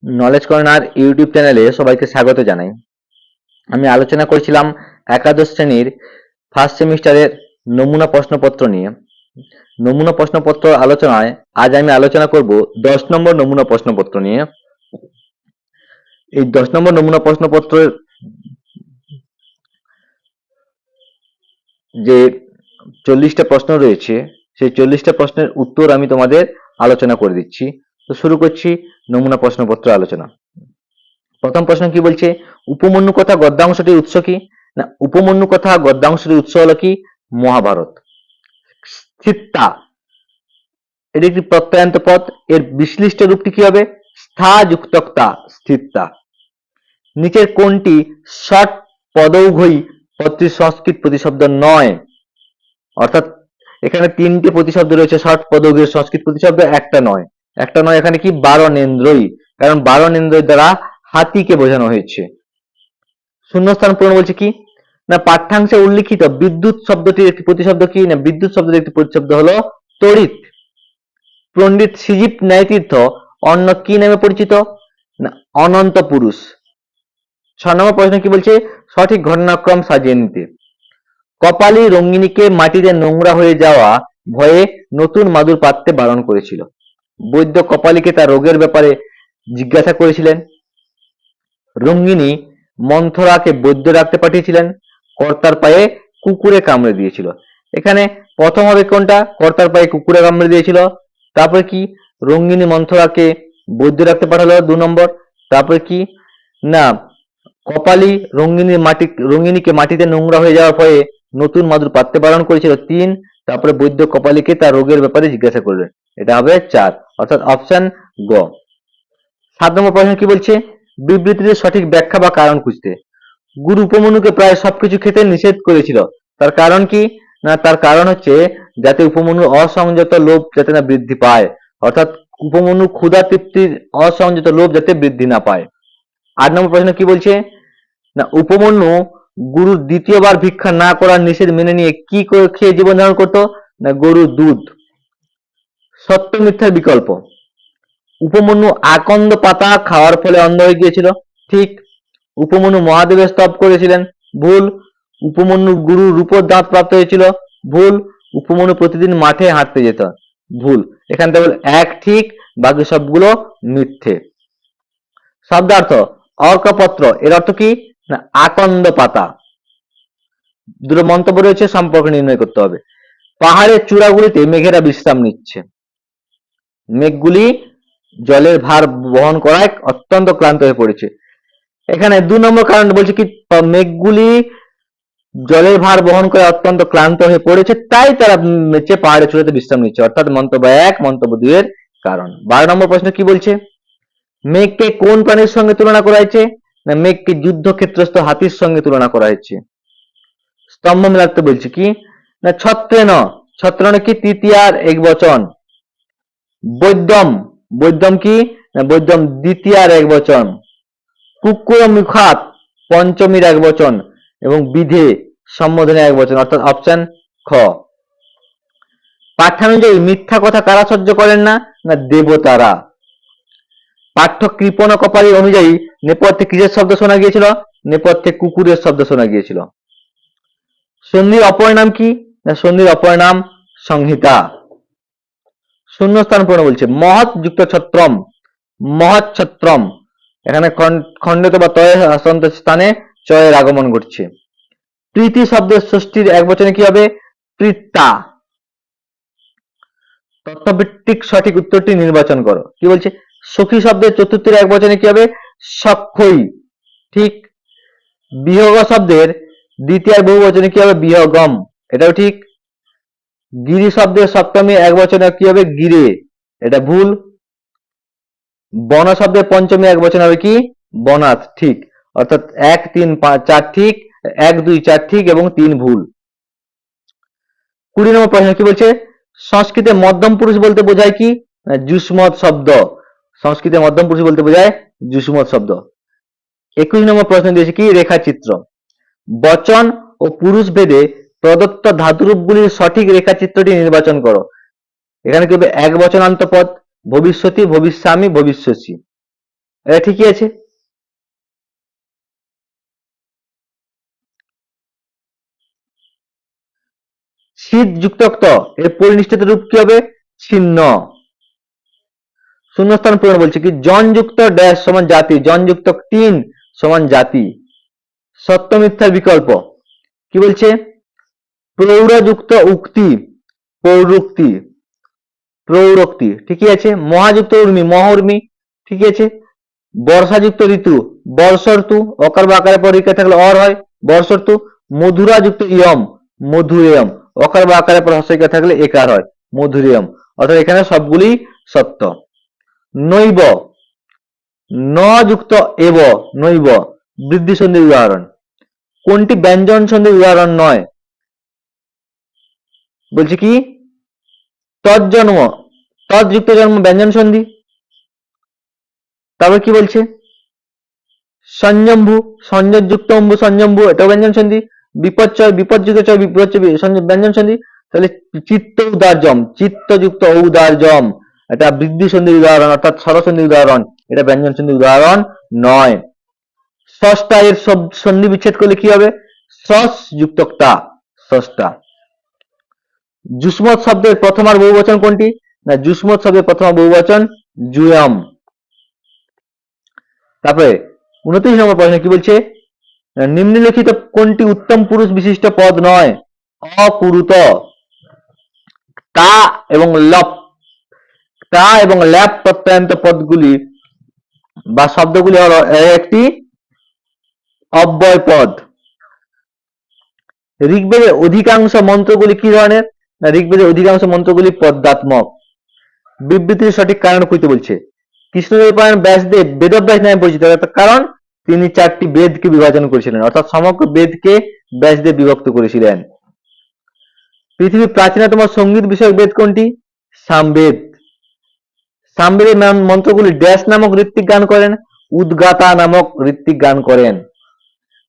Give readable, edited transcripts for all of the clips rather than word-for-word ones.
Knowledge corner YouTube চ্যানেলে সবাইকে স্বাগত জানাই। আমি আলোচনা করছিলাম একাদশ শ্রেণীর ফার্স্ট সেমিস্টারের নমুনা প্রশ্নপত্র নিয়ে। নমুনা প্রশ্নপত্র আলোচনায় আজ আমি আলোচনা করব 10 নম্বর নমুনা প্রশ্নপত্র নিয়ে। এই 10 নম্বর নমুনা প্রশ্নপত্রের যে 40টা প্রশ্ন রয়েছে, সেই 40টা প্রশ্নের উত্তর আমি তোমাদের আলোচনা করে দিচ্ছি। তো শুরু করছি নমুনা প্রশ্নপত্র আলোচনা। প্রথম প্রশ্ন কি বলছে, উপমন্যু কথা গদ্যাংশটির উৎস কি? না, উপমন্যু কথা গদ্যাংশটির উৎস হলো কি? মহাভারত। স্থিরতা, এটি একটি প্রত্যয়ান্ত পদ, এর বিশ্লিষ্ট রূপটি কি হবে? স্থা যুক্তক্তা, স্থিরতা। নিচের কোনটি ষট পদৌঘই পদটির সংস্কৃত প্রতিশব্দ নয়? অর্থাৎ এখানে 3টে প্রতিশব্দ রয়েছে ষট পদৌঘের সংস্কৃত প্রতিশব্দ, একটা নয়। একটা নয় এখানে কি? বারণেন্দ্রই, কারণ বারণেন্দ্রই দ্বারা হাতিকে বোঝানো হয়েছে। শূন্যস্থান পূরণ বলছে কি? না, পাঠ্যাংশে উল্লিখিত বিদ্যুৎ শব্দটির একটি প্রতিশব্দ কি? না, বিদ্যুৎ শব্দের একটি প্রতিশব্দ হলো তড়িৎ। পণ্ডিত শ্রীজীব ন্যায়তীর্থ অন্য কি নামে পরিচিত? না, অনন্ত পুরুষ। 6 নম্বর প্রশ্ন কি বলছে, সঠিক ঘটনাক্রম সাজিয়ে নিতে। কপালী রঙ্গিনীকে মাটিতে নোংরা হয়ে যাওয়া ভয়ে নতুন মাদুর পাততে বারণ করেছিল। বৈদ্য কপালীকে তার রোগের ব্যাপারে জিজ্ঞাসা করেছিলেন। রঙ্গিনী মন্থরাকে বৈদ্য ডাকতে পাঠিয়েছিলেন। কর্তার পায়ে কুকুরে কামড়ে দিয়েছিল। এখানে প্রথম হবে কোনটা? কর্তার পায়ে কুকুরে কামড়ে দিয়েছিল। তারপরে কি? রঙ্গিনী মন্থরাকে বৈদ্য ডাকতে পাঠালো, 2 নম্বর। তারপরে কি? না, কপালী রঙ্গিনীকে মাটিতে নোংরা হয়ে যাওয়ার ভয়ে নতুন মাদুর পাততে বারণ করেছিল, 3। তারপরে বৈদ্য কপালীকে তার রোগের ব্যাপারে জিজ্ঞাসা করলেন, এটা হবে 4, অর্থাৎ অপশন গ। 7 নম্বর প্রশ্ন কি বলছে, বিবৃতির সঠিক ব্যাখ্যা বা কারণ খুঁজতে। গুরু উপমন্যুকে প্রায় সবকিছু খেতে নিষেধ করেছিল, তার কারণ কি? না, তার কারণ হচ্ছে যাতে উপমন্যুর অসংযত লোভ যাতে না বৃদ্ধি পায়, অর্থাৎ উপমন্যু ক্ষুধা তৃপ্তির অসংযত লোভ যাতে বৃদ্ধি না পায়। 8 নম্বর প্রশ্ন কি বলছে, না, উপমন্যু গুরুর দ্বিতীয়বার ভিক্ষা না করার নিষেধ মেনে নিয়ে কি খেয়ে জীবন ধারণ করতো? না, গরুর দুধ। সত্য মিথ্যার বিকল্প। উপমন্যু আকন্দ পাতা খাওয়ার ফলে অন্ধ হয়ে গিয়েছিল, ঠিক। উপমন্যু মহাদেবের স্তব করেছিলেন, ভুল। উপমন্যু গুরুর রূপোর দাঁত প্রাপ্ত হয়েছিল, ভুল। উপমন্যু প্রতিদিন মাঠে হাঁটতে যেত, ভুল। এখান থেকে এক ঠিক, বাকি সবগুলো মিথ্যে। শব্দার্থ, অর্কপত্র এর অর্থ কি? না, আকন্দ পাতা। দুটো মন্তব্য রয়েছে, সম্পর্ক নির্ণয় করতে হবে। পাহাড়ের চূড়াগুলিতে মেঘেরা বিশ্রাম নিচ্ছে। মেঘগুলি জলের ভার বহন করায় অত্যন্ত ক্লান্ত হয়ে পড়েছে। এখানে 2 নম্বর কারণ বলছে কি? মেঘগুলি জলের ভার বহন করে অত্যন্ত ক্লান্ত হয়ে পড়েছে, তাই তারা পাহাড়ের চূড়াতে বিশ্রাম নিচ্ছে, অর্থাৎ মন্তব্য 1, মন্তব্য 2 এর কারণ। 12 নম্বর প্রশ্ন কি বলছে, মেঘকে কোন প্রাণীর সঙ্গে তুলনা করা হয়েছে? না, মেঘকে যুদ্ধক্ষেত্রস্থ হাতির সঙ্গে তুলনা করা হয়েছে। স্তম্ভ মেলাতে বলছে কি? না, ছত্রেন। ছত্রেন কি? তৃতীয়ার একবচন। বৈদ্যম, বৈদ্যম কি? না, বৈদ্যম দ্বিতীয়ার একবচন। কুকুর মুখাত পঞ্চমীর একবচন এবং বিধে সম্বোধনের একবচন, অর্থাৎ অপশন খ। পাঠ্যানুযায়ী মিথ্যা কথা কারা সহ্য করেন না? না, দেবতারা। পাঠ্য কৃপণ কপালী অনুযায়ী নেপথ্যে কিসের শব্দ শোনা গিয়েছিল? নেপথ্যে কুকুরের শব্দ শোনা গিয়েছিল। সন্ধির অপর নাম কি? না, সন্ধির অপর নাম সংহিতা। শূন্যস্থান পূরণ বলছে, মহৎ যুক্ত ছত্রম, মহৎ ছত্রম। এখানে খণ্ডিত বা তয় হস্তান্ত স্থানে চয়ের আগমন ঘটছে। প্রীতি শব্দের ষষ্ঠীর একবচনে কি হবে? প্রীতা। তথ্যভিত্তিক সঠিক উত্তরটি নির্বাচন করো। কি বলছে, সখী শব্দের চতুর্থীর একবচনে কি হবে? সক্ষই, ঠিক। বিহগ শব্দের দ্বিতীয় বহুবচনে কি হবে? বিহগম, এটাও ঠিক। গিরি শব্দের সপ্তমী একবচনে কি হবে? গিরে, এটা ভুল। বন শব্দের পঞ্চমী একবচন হবে কি? বনাথ, ঠিক। অর্থাৎ 1, 3, 5, 4 ঠিক, 1, 2, 4 ঠিক এবং 3 ভুল। 20 নম্বর প্রশ্ন কি বলছে, সংস্কৃতে মধ্যম পুরুষ বলতে বোঝায় কি? যুষ্মৎ শব্দ। সংস্কৃতে মধ্যম পুরুষ বলতে বোঝায় যুষ্মৎ শব্দ। 21 নম্বর প্রশ্ন দিয়েছে কি? রেখাচিত্র। বচন ও পুরুষ ভেদে প্রদত্ত ধাতুরূপগুলির সঠিক রেখাচিত্রটি নির্বাচন করো। এখানে কি হবে? এক বচনান্ত পদ, ভবিষ্যতি, ভবিষ্যামি, ভবিষ্যসি। এটা ঠিকই আছে। শীত যুক্ত এর পরিনিষ্ঠিত রূপ কি হবে? ছিন্ন। শূন্যস্থান পূরণ বলছে কি জনযুক্ত ড্যাশ সমান জাতি, জনযুক্ত টিন সমান জাতি। সত্য মিথ্যার বিকল্প কি বলছে? প্রৌঢ়যুক্ত উক্তি পৌরুক্তি, প্রৌরক্তি ঠিকই আছে। মহাযুক্ত উর্মি মহর্মি ঠিকই আছে। বর্ষাযুক্ত ঋতু বর্ষ ঋতু, অকার বা আকারের পর রিকা থাকলে অর হয় বর্ষ ঋতু। মধুরাযুক্ত ইয়ম মধুরেয়ম, অকার বা আকারের পর হর্ষইকা থাকলে একার হয় মধুরেয়ম। অর্থাৎ এখানে সবগুলি সত্য। নৈব ন যুক্ত এব নৈব বৃদ্ধি সন্ধির উদাহরণ। কোনটি ব্যঞ্জন সন্ধির উদাহরণ নয়? বলছে কি তজ্জন্ম, তৎযুক্ত জন্ম ব্যঞ্জন সন্ধি। তারপর কি বলছে? সংযম্ভু, সংযোগযুক্ত অম্বু সংযম্ভু, এটাও ব্যঞ্জন সন্ধি। বিপর্যয়, বিপর্যুক্ত চয় বিপর্যয় ব্যঞ্জন সন্ধি। তাহলে চিত্ত উদার্জম, চিত্তযুক্ত ঔদার্যম, এটা বৃদ্ধি সন্ধির উদাহরণ অর্থাৎ স্বরসন্ধির উদাহরণ, এটা ব্যঞ্জন সন্ধির উদাহরণ নয়। ষষ্ঠা এর সন্ধি বিচ্ছেদ করলে কি হবে? সস যুক্ত টা, ষষ্ঠা। যুষ্মৎ শব্দের প্রথমার বহুবচন কোনটি? না যুষ্মৎ শব্দের প্রথমার বহুবচন জুয়ম। তারপরে 29 নম্বর প্রশ্ন কি বলছে? নিম্নলিখিত কোনটি উত্তম পুরুষ বিশিষ্ট পদ নয়? অকুরুত। তা এবং লপ, তা এবং ল্যাপ প্রত্যয়ান্ত পদগুলি বা শব্দগুলি হলো একটি অব্যয় পদ। ঋগ্বেদের অধিকাংশ মন্ত্রগুলি কি ধরনের? না ঋগ্বেদের অধিকাংশ মন্ত্রগুলি পদ্যাত্মক। বিবৃতির সঠিক কারণ খুঁজতে বলছে। কৃষ্ণদেব ব্যাসদেব বেদব্যাস নামে পরিচিত, কারণ তিনি 4টি বেদকে বিভাজন করেছিলেন, অর্থাৎ সমগ্র বেদকে ব্যাসদেব বিভক্ত করেছিলেন। পৃথিবীর প্রাচীনতম সঙ্গীত বিষয়ক বেদ কোনটি? সামবেদ। সামবেদের মন্ত্রগুলি ড্যাশ নামক ঋত্বিক গান করেন? উদ্গাতা নামক ঋত্বিক গান করেন।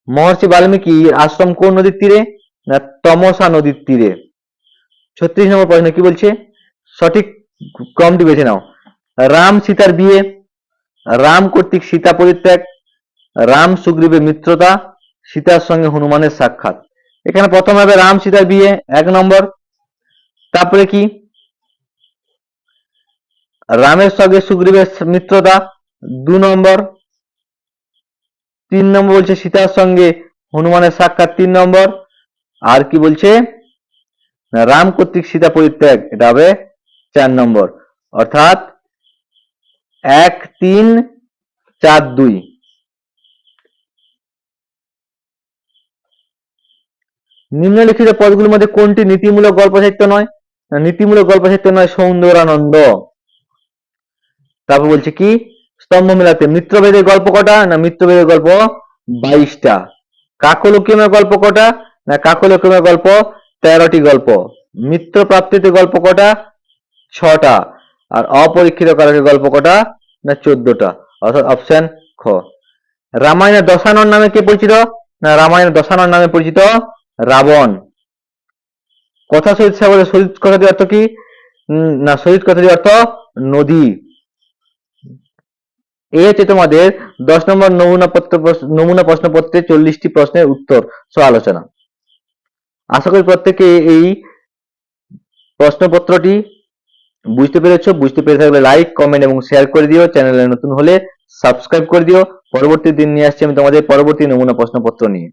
মহর্ষি বাল্মীকি আশ্রম কোন নদীর তীরে? না তমসা নদীর তীরে। 36 নম্বর প্রশ্ন কি বলছে? সঠিক ক্রমটি বেছে নাও। রাম সীতার বিয়ে, রাম কর্তৃক সীতা পরিত্যাগ, রাম সুগ্রীবের মিত্রতা, সীতার সঙ্গে হনুমানের সাক্ষাৎ। এখানে প্রথম হবে রাম সীতার বিয়ে 1 নম্বর। তারপরে কি রামের সঙ্গে সুগ্রীবের মিত্রতা 2 নম্বর। 3 নম্বর বলছে সীতার সঙ্গে হনুমানের সাক্ষাৎ 3 নম্বর। আর কি বলছে? রাম কর্তৃক সীতা পরিত্যাগ, এটা হবে 4 নম্বর। অর্থাৎ 1 3 4 2। নিম্নলিখিত পদগুলির মধ্যে কোনটি নীতিমূলক গল্প সাহিত্য নয়? নীতিমূলক গল্প সাহিত্য নয় সৌন্দরানন্দ। তারপর বলছে কি স্তম্ভ মেলাতে মিত্রভেদের গল্প কটা? না মিত্রভেদের গল্প 22টা। কাকলক্ষ্মীমের গল্প কটা? না কাকলক্ষ্মীমের গল্প 13টি গল্প। মিত্র প্রাপ্তিতে গল্প কটা? 6টা। আর অপরীক্ষিত কারকের গল্প কটা? না 14টা। অর্থাৎ অপশন খ। রামায়ণের দশানন নামে কে পরিচিত? না রামায়ণের দশানন নামে পরিচিত রাবণ। কথা সহিত সাগরে সহিত কথাটির অর্থ কি? না সহিত কথাটির অর্থ নদী। এই হচ্ছে তোমাদের 10 নম্বর নমুনা প্রশ্নপত্রে 40টি প্রশ্নের উত্তর সহ আলোচনা। আশা করি প্রত্যেকে এই প্রশ্নপত্রটি বুঝতে পেরেছো। বুঝতে পেরে থাকলে লাইক কমেন্ট এবং শেয়ার করে দিও। চ্যানেলে নতুন হলে সাবস্ক্রাইব করে দিও। পরবর্তী দিন নিয়ে আসছি আমি তোমাদের পরবর্তী নমুনা প্রশ্নপত্র নিয়ে।